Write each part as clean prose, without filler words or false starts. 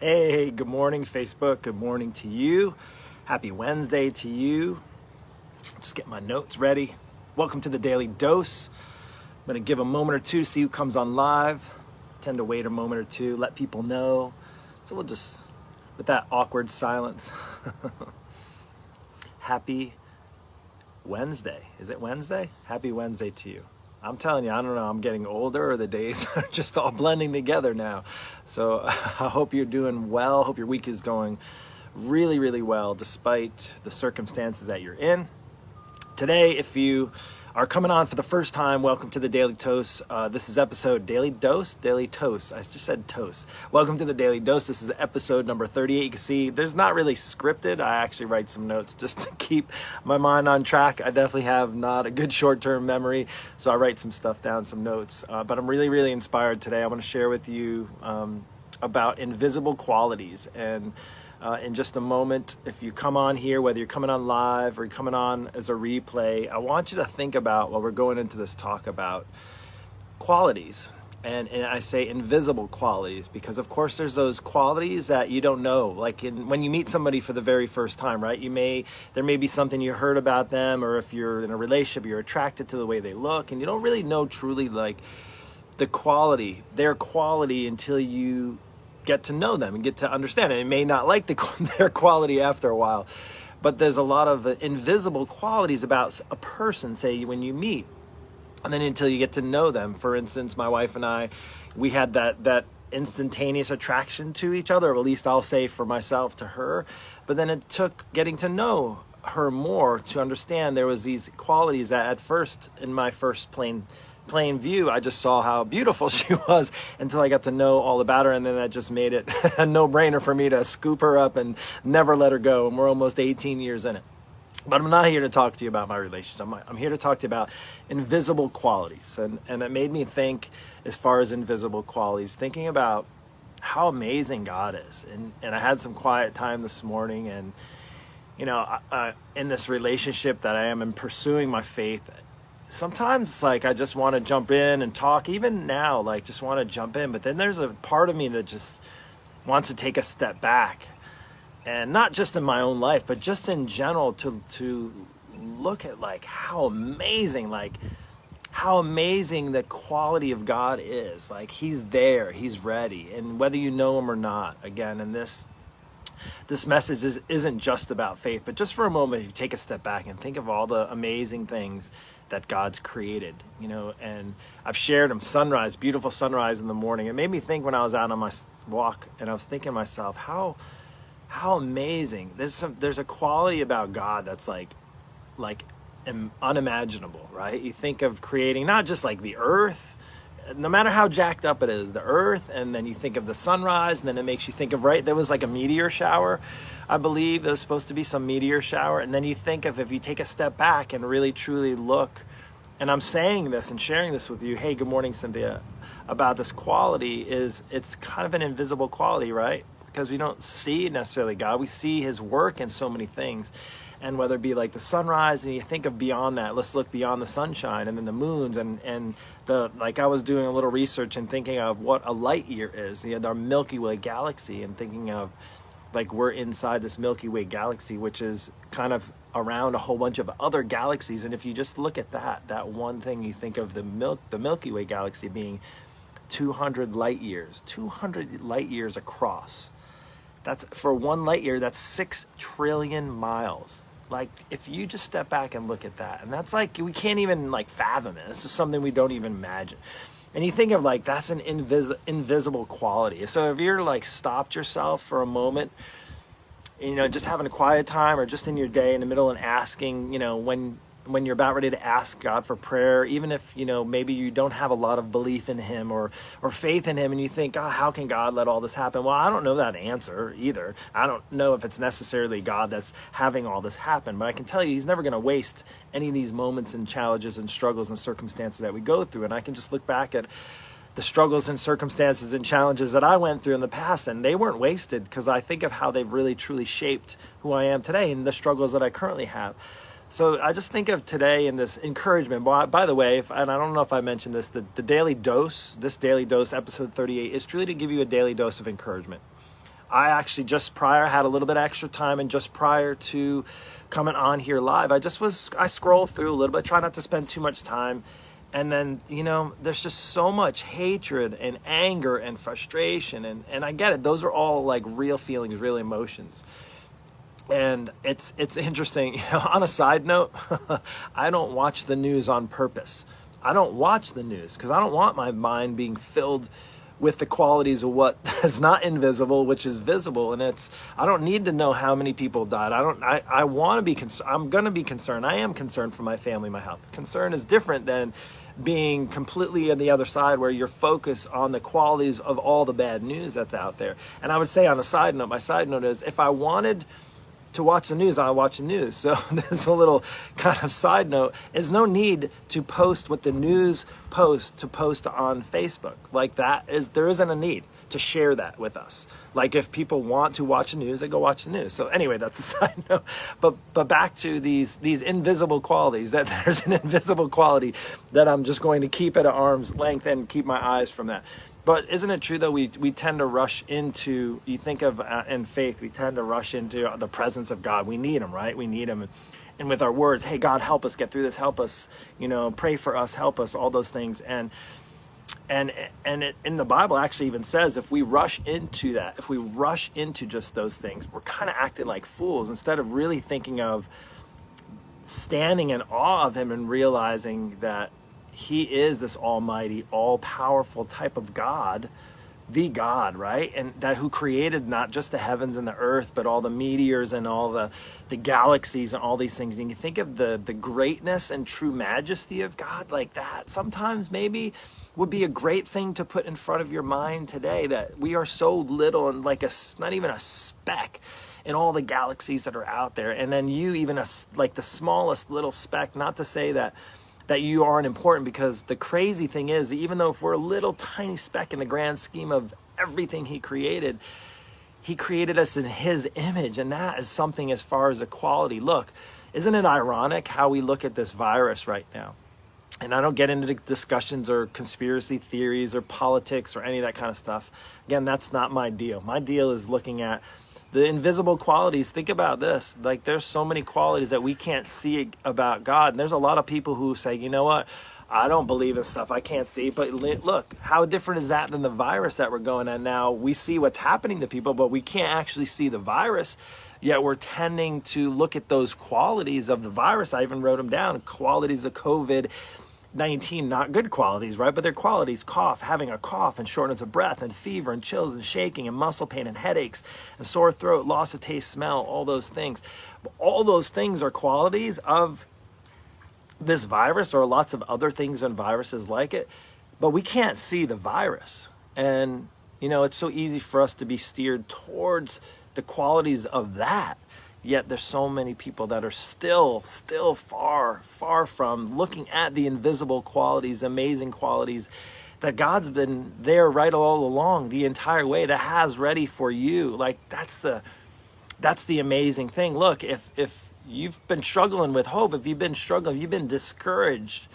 Hey, good morning, Facebook. Good morning to you. Happy Wednesday to you. Just get my notes ready. Welcome to the Daily Dose. I'm going to give a moment or two to see who comes on live. Tend to wait a moment or two, let people know. So we'll just, with that awkward silence. Happy Wednesday. Is it Wednesday? Happy Wednesday to you. I'm telling you, I don't know, I'm getting older, or the days are just all blending together now. So I hope you're doing well. Hope your week is going really, really well despite the circumstances that you're in. Today, if you are coming on for the first time, welcome to the Daily Dose. This is episode Daily Dose? Daily Toast. I just said toast. Welcome to the Daily Dose. This is episode number 38. You can see there's not really scripted. I actually write some notes just to keep my mind on track. I definitely have not a good short-term memory, so I write some stuff down, some notes. But I'm really, really inspired today. I want to share with you about invisible qualities. And in just a moment, if you come on here, whether you're coming on live or you're coming on as a replay, I want you to think about, while we're going into this talk, about qualities. And I say invisible qualities because, of course, there's those qualities that you don't know. Like when you meet somebody for the very first time, right? There may be something you heard about them, or if you're in a relationship, you're attracted to the way they look, and you don't really know truly like their quality until you get to know them and get to understand it. You may not like their quality after a while, but there's a lot of invisible qualities about a person, say, when you meet, and then until you get to know them. For instance, my wife and I, we had that instantaneous attraction to each other, or at least I'll say for myself to her, but then it took getting to know her more to understand there was these qualities that at first, in my first plain view, I just saw how beautiful she was until I got to know all about her, and then that just made it a no-brainer for me to scoop her up and never let her go, and we're almost 18 years in it. But I'm not here to talk to you about my relationship. I'm here to talk to you about invisible qualities, and it made me think, as far as invisible qualities, thinking about how amazing God is. And I had some quiet time this morning, and in this relationship that I am in, pursuing my faith, sometimes it's like I just want to jump in and talk, even now, like just want to jump in. But then there's a part of me that just wants to take a step back, and not just in my own life, but just in general, to look at like how amazing the quality of God is. Like he's there, he's ready, and whether you know him or not, again, and this message isn't just about faith, but just for a moment, you take a step back and think of all the amazing things that God's created, and I've shared them. Sunrise, beautiful sunrise in the morning. It made me think when I was out on my walk, and I was thinking to myself, how amazing. There's a quality about God that's like unimaginable, right? You think of creating not just like the earth, no matter how jacked up it is, the earth, and then you think of the sunrise, and then it makes you think of, right, there was like a meteor shower, I believe there was supposed to be some meteor shower, and then you think of, if you take a step back and really truly look, and I'm saying this and sharing this with you, hey, good morning, Cynthia, about this quality, it's kind of an invisible quality, right? Because we don't see necessarily God, we see his work in so many things. And whether it be like the sunrise, and you think of beyond that, let's look beyond the sunshine, and then the moons, and like I was doing a little research and thinking of what a light year is, our Milky Way galaxy, and thinking of like we're inside this Milky Way galaxy, which is kind of around a whole bunch of other galaxies. And if you just look at that one thing, you think of the Milky Way galaxy being 200 light years across. That's, for one light year, that's 6 trillion miles. Like, if you just step back and look at that, and that's like, we can't even like fathom it. This is something we don't even imagine. And you think of like, that's an invisible quality. So if you're like stopped yourself for a moment, just having a quiet time, or just in your day in the middle, and asking, when you're about ready to ask God for prayer, even if, maybe you don't have a lot of belief in him or faith in him, and you think, oh, how can God let all this happen? Well, I don't know that answer either. I don't know if it's necessarily God that's having all this happen, but I can tell you he's never going to waste any of these moments and challenges and struggles and circumstances that we go through. And I can just look back at the struggles and circumstances and challenges that I went through in the past, and they weren't wasted, because I think of how they've really truly shaped who I am today and the struggles that I currently have. So I just think of today in this encouragement. By the way, and I don't know if I mentioned this, the Daily Dose, this Daily Dose, episode 38, is truly to give you a daily dose of encouragement. I actually just prior had a little bit extra time, and just prior to coming on here live, I scroll through a little bit, try not to spend too much time. And then, there's just so much hatred and anger and frustration. And I get it. Those are all like real feelings, real emotions. And it's interesting, on a side note, I don't watch the news on purpose. I don't watch the news because I don't want my mind being filled with the qualities of what is not invisible, which is visible. And I don't need to know how many people died. I want to be concerned. I'm going to be concerned. I am concerned for my family, my health. Concern is different than being completely on the other side where you're focused on the qualities of all the bad news that's out there. And I would say on a side note, my side note is if I wanted to watch the news, I watch the news. So there's a little kind of side note. There's no need to post what the news posts to post on Facebook. Like there isn't a need to share that with us. Like if people want to watch the news, they go watch the news. So anyway, that's a side note. But back to these invisible qualities, that there's an invisible quality that I'm just going to keep at arm's length and keep my eyes from that. But isn't it true, though, we tend to rush into, you think of in faith, we tend to rush into the presence of God. We need him, right? We need him. And with our words, hey, God, help us get through this. Help us, pray for us, help us, all those things. And it, in the Bible actually even says if we rush into that, if we rush into just those things, we're kind of acting like fools instead of really thinking of standing in awe of him and realizing that he is this almighty, all-powerful type of God, the God, right? And that who created not just the heavens and the earth, but all the meteors and all the galaxies and all these things. And you think of the greatness and true majesty of God like that. Sometimes maybe would be a great thing to put in front of your mind today, that we are so little and like not even a speck in all the galaxies that are out there. And then you even like the smallest little speck, not to say that you aren't important, because the crazy thing is that even though if we're a little tiny speck in the grand scheme of everything he created us in his image. And that is something as far as equality. Look, isn't it ironic how we look at this virus right now? And I don't get into discussions or conspiracy theories or politics or any of that kind of stuff. Again, that's not my deal. My deal is looking at the invisible qualities. Think about this. Like there's so many qualities that we can't see about God. And there's a lot of people who say, you know what? I don't believe in stuff I can't see. But look, how different is that than the virus that we're going at now? We see what's happening to people, but we can't actually see the virus. Yet we're tending to look at those qualities of the virus. I even wrote them down. Qualities of COVID-19, not good qualities, right? But they're qualities: having a cough and shortness of breath and fever and chills and shaking and muscle pain and headaches and sore throat, loss of taste, smell, all those things. All those things are qualities of this virus, or lots of other things and viruses like it. But we can't see the virus. And, it's so easy for us to be steered towards the qualities of that. Yet there's so many people that are still far from looking at the invisible qualities, amazing qualities that God's been there right all along, the entire way, that has ready for you. Like that's the amazing thing. Look, if you've been struggling with hope, if you've been discouraged,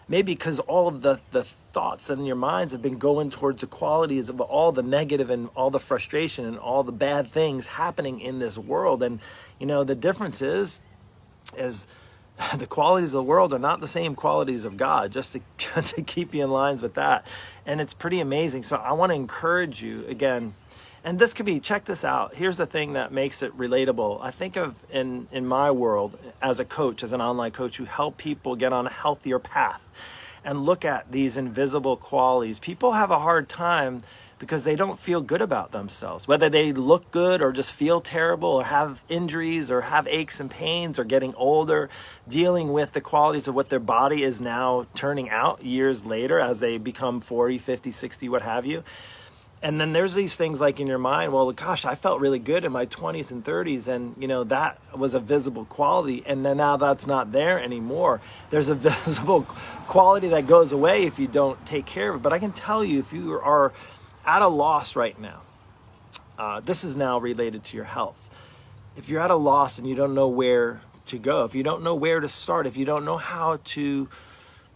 maybe because all of the thoughts in your minds have been going towards the qualities of all the negative and all the frustration and all the bad things happening in this world. And, the difference is the qualities of the world are not the same qualities of God, just to keep you in lines with that. And it's pretty amazing. So I want to encourage you again. And this could be, check this out. Here's the thing that makes it relatable. I think of in my world as a coach, as an online coach who help people get on a healthier path and look at these invisible qualities. People have a hard time because they don't feel good about themselves, whether they look good or just feel terrible or have injuries or have aches and pains or getting older, dealing with the qualities of what their body is now turning out years later as they become 40, 50, 60, what have you. And then there's these things like in your mind, well, gosh, I felt really good in my 20s and 30s, and that was a visible quality, and then now that's not there anymore. There's a visible quality that goes away if you don't take care of it. But I can tell you, if you are at a loss right now, this is now related to your health. If you're at a loss and you don't know where to go, if you don't know where to start, if you don't know how to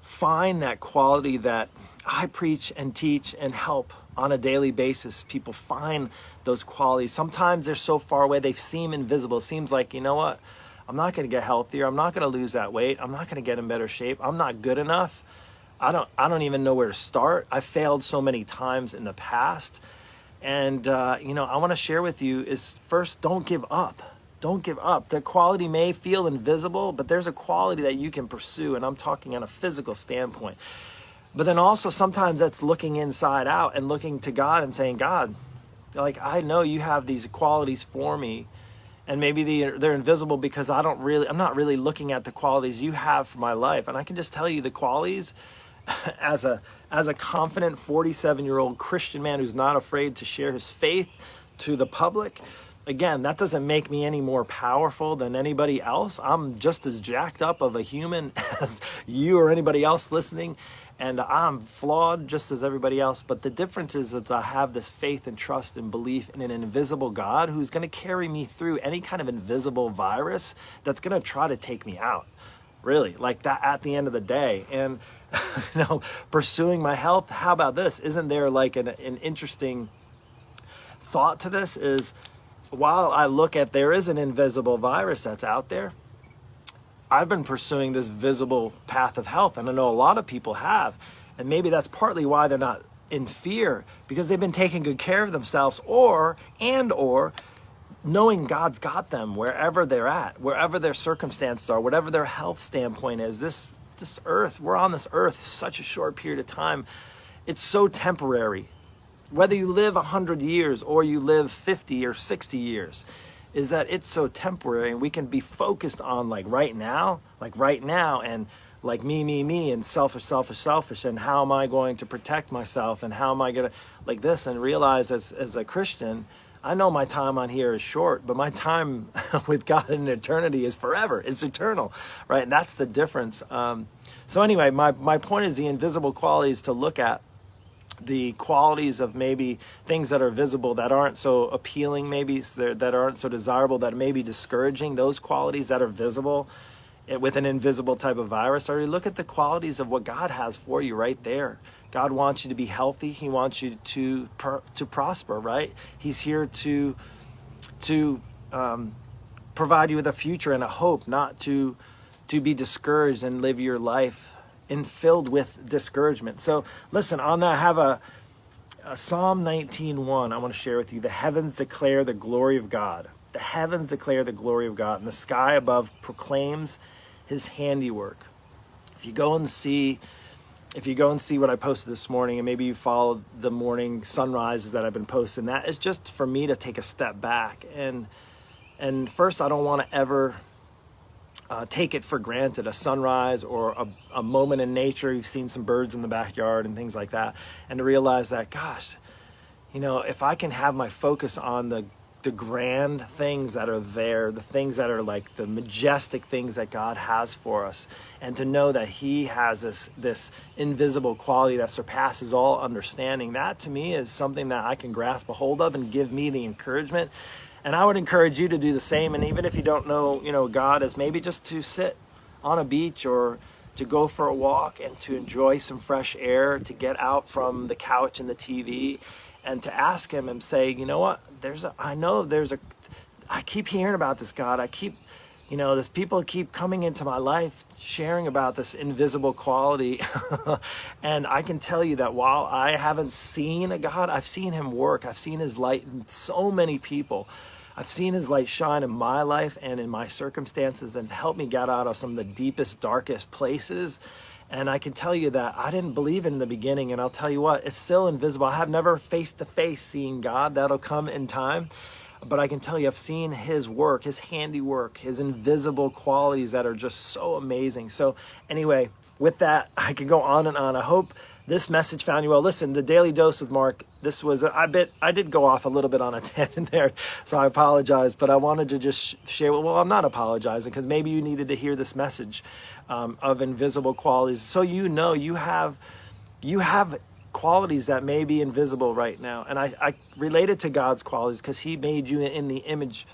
find that quality that I preach and teach and help on a daily basis people find those qualities. Sometimes they're so far away, they seem invisible. It seems like, you know what? I'm not going to get healthier. I'm not going to lose that weight. I'm not going to get in better shape. I'm not good enough. I don't even know where to start. I failed so many times in the past. And, I want to share with you is first, don't give up. Don't give up. The quality may feel invisible, but there's a quality that you can pursue. And I'm talking on a physical standpoint. But then also sometimes that's looking inside out and looking to God and saying, God, like, I know you have these qualities for me. And maybe they're invisible because I'm not really looking at the qualities you have for my life. And I can just tell you the qualities as a confident 47-year-old Christian man who's not afraid to share his faith to the public. Again, that doesn't make me any more powerful than anybody else. I'm just as jacked up of a human as you or anybody else listening. And I'm flawed just as everybody else. But the difference is that I have this faith and trust and belief in an invisible God who's going to carry me through any kind of invisible virus that's going to try to take me out. Really, like that at the end of the day. And, pursuing my health, how about this? Isn't there like an interesting thought to this is while I look at there is an invisible virus that's out there, I've been pursuing this visible path of health, and I know a lot of people have, and maybe that's partly why they're not in fear, because they've been taking good care of themselves, or knowing God's got them wherever they're at, wherever their circumstances are, whatever their health standpoint is. This earth, we're on this earth such a short period of time. It's so temporary. Whether you live 100 years or you live 50 or 60 years, is that it's so temporary, and we can be focused on like right now, and like me, and selfish, and how am I going to protect myself, and how am I going to like this, and realize as a Christian, I know my time on here is short, but my time with God in eternity is forever. It's eternal, right? And that's the difference. So anyway, my point is the invisible qualities to look at, the qualities of maybe things that are visible that aren't so appealing, maybe that aren't so desirable, that may be discouraging, those qualities that are visible with an invisible type of virus, or you look at the qualities of what God has for you right there. God wants you to be healthy. He wants you to prosper, right? He's here to provide you with a future and a hope, not to be discouraged and live your life filled with discouragement. So listen, on that, I have a Psalm 19:1 I want to share with you. The heavens declare the glory of God. The heavens declare the glory of God, and the sky above proclaims his handiwork. If you go and see what I posted this morning, and maybe you followed the morning sunrises that I've been posting, that is just for me to take a step back. And first, I don't want to ever take it for granted, a sunrise or a moment in nature. You've seen some birds in the backyard and things like that. And to realize that, gosh, if I can have my focus on the grand things that are there, the things that are like the majestic things that God has for us, and to know that he has this invisible quality that surpasses all understanding, that to me is something that I can grasp a hold of and give me the encouragement. And I would encourage you to do the same. And even if you don't know, God, is maybe just to sit on a beach or to go for a walk and to enjoy some fresh air, to get out from the couch and the TV, and to ask him and say, you know what, I keep hearing about this, God. I keep, this people keep coming into my life, sharing about this invisible quality. And I can tell you that while I haven't seen a God, I've seen him work. I've seen his light in so many people. I've seen his light shine in my life and in my circumstances and help me get out of some of the deepest, darkest places. And I can tell you that I didn't believe in the beginning, and I'll tell you what, it's still invisible. I have never face-to-face seen God. That'll come in time. But I can tell you, I've seen his work, his handiwork, his invisible qualities that are just so amazing. So anyway, with that, I could go on and on. I hope this message found you well. Listen, the Daily Dose with Mark, this was, I did go off a little bit on a tangent there, so I apologize, but I wanted to just share, well, I'm not apologizing, because maybe you needed to hear this message of invisible qualities. So you have qualities that may be invisible right now. And I relate it to God's qualities because he made you in the image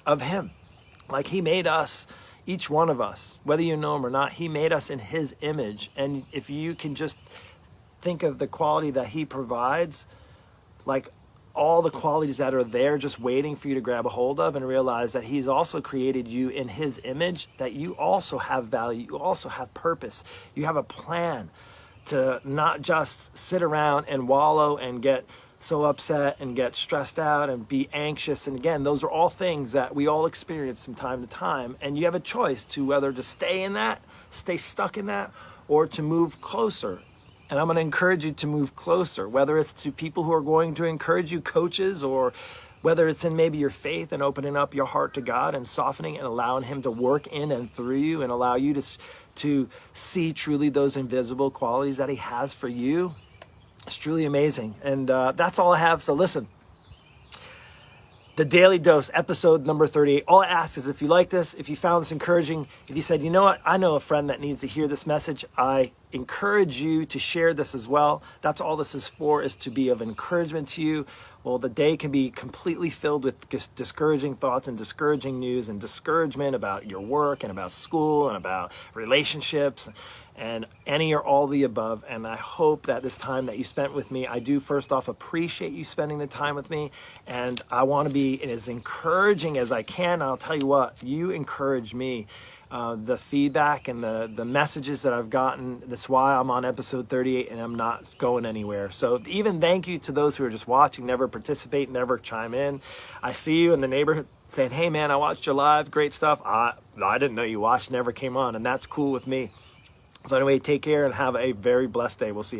of him. Like he made us, each one of us, whether you know him or not, he made us in his image. And if you can just think of the quality that he provides, like all the qualities that are there just waiting for you to grab a hold of, and realize that he's also created you in his image, that you also have value, you also have purpose, you have a plan to not just sit around and wallow and get so upset and get stressed out and be anxious. And again, those are all things that we all experience from time to time, and you have a choice to whether to stay in that, stay stuck in that, or to move closer. And I'm going to encourage you to move closer, whether it's to people who are going to encourage you, coaches, or whether it's in maybe your faith and opening up your heart to God and softening and allowing him to work in and through you and allow you to see truly those invisible qualities that he has for you. It's truly amazing. And that's all I have. So listen, the Daily Dose, episode number 38. All I ask is, if you like this, if you found this encouraging, if you said, you know what, I know a friend that needs to hear this message, I encourage you to share this as well. That's all this is for, is to be of encouragement to you. Well, the day can be completely filled with discouraging thoughts and discouraging news and discouragement about your work and about school and about relationships and any or all the above. And I hope that this time that you spent with me, I do first off appreciate you spending the time with me, and I want to be as encouraging as I can. I'll tell you what, you encourage me. The feedback and the messages that I've gotten, that's why I'm on episode 38 and I'm not going anywhere. So even thank you to those who are just watching, never participate, never chime in. I see you in the neighborhood saying, hey man, I watched your live, great stuff. I didn't know you watched, never came on, and that's cool with me. So anyway, take care and have a very blessed day. We'll see you.